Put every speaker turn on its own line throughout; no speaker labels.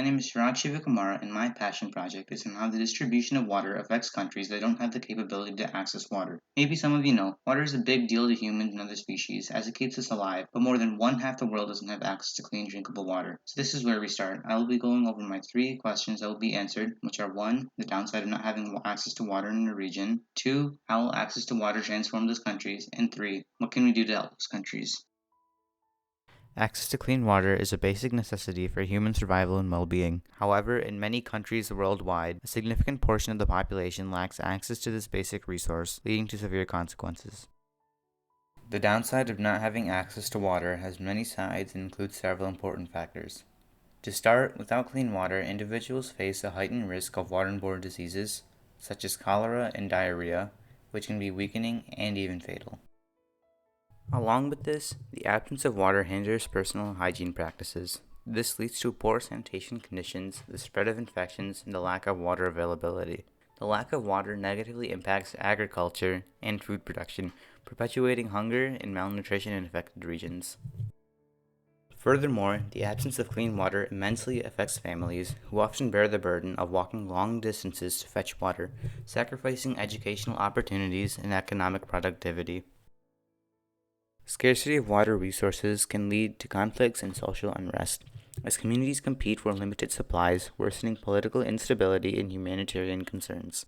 name is Shiraj Shivakumar, and my passion project is on how the distribution of water affects countries that don't have the capability to access water. Maybe some of you know, water is a big deal to humans and other species as it keeps us alive, but more than one half the world doesn't have access to clean, drinkable water. So this is where we start. I will be going over my three questions that will be answered, which are 1. The downside of not having access to water in a region, 2. How will access to water transform those countries, and 3. What can we do to help those countries?
Access to clean water is a basic necessity for human survival and well being. However, in many countries worldwide, a significant portion of the population lacks access to this basic resource, leading to severe consequences. The downside of not having access to water has many sides and includes several important factors. To start, without clean water, individuals face a heightened risk of waterborne diseases, such as cholera and diarrhea, which can be weakening and even fatal. Along with this, the absence of water hinders personal hygiene practices. This leads to poor sanitation conditions, the spread of infections, and the lack of water availability. The lack of water negatively impacts agriculture and food production, perpetuating hunger and malnutrition in affected regions. Furthermore, the absence of clean water immensely affects families, who often bear the burden of walking long distances to fetch water, sacrificing educational opportunities and economic productivity. Scarcity of water resources can lead to conflicts and social unrest, as communities compete for limited supplies, worsening political instability and humanitarian concerns.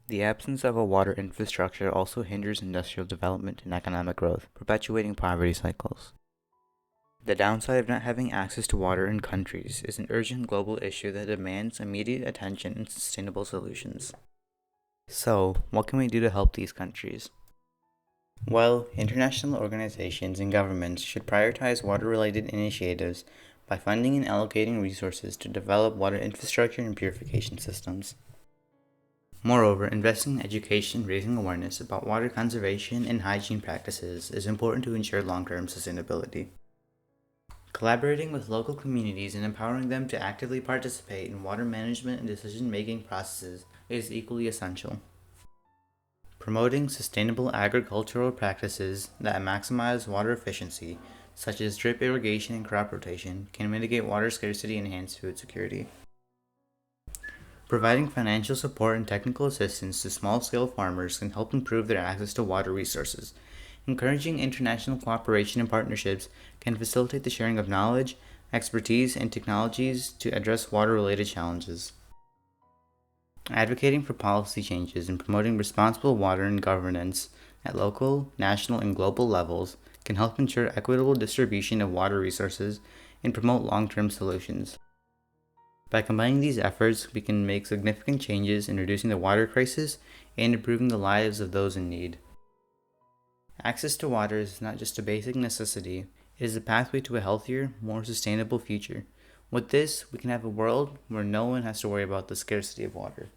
The absence of a water infrastructure also hinders industrial development and economic growth, perpetuating poverty cycles. The downside of not having access to water in countries is an urgent global issue that demands immediate attention and sustainable solutions. So, what can we do to help these countries? Well, international organizations and governments should prioritize water-related initiatives by funding and allocating resources to develop water infrastructure and purification systems. Moreover, investing in education and raising awareness about water conservation and hygiene practices is important to ensure long-term sustainability. Collaborating with local communities and empowering them to actively participate in water management and decision-making processes is equally essential. Promoting sustainable agricultural practices that maximize water efficiency, such as drip irrigation and crop rotation, can mitigate water scarcity and enhance food security. Providing financial support and technical assistance to small-scale farmers can help improve their access to water resources. Encouraging international cooperation and partnerships can facilitate the sharing of knowledge, expertise, and technologies to address water-related challenges. Advocating for policy changes and promoting responsible water and governance at local, national, and global levels can help ensure equitable distribution of water resources and promote long-term solutions. By combining these efforts, we can make significant changes in reducing the water crisis and improving the lives of those in need. Access to water is not just a basic necessity, it is a pathway to a healthier, more sustainable future. With this, we can have a world where no one has to worry about the scarcity of water.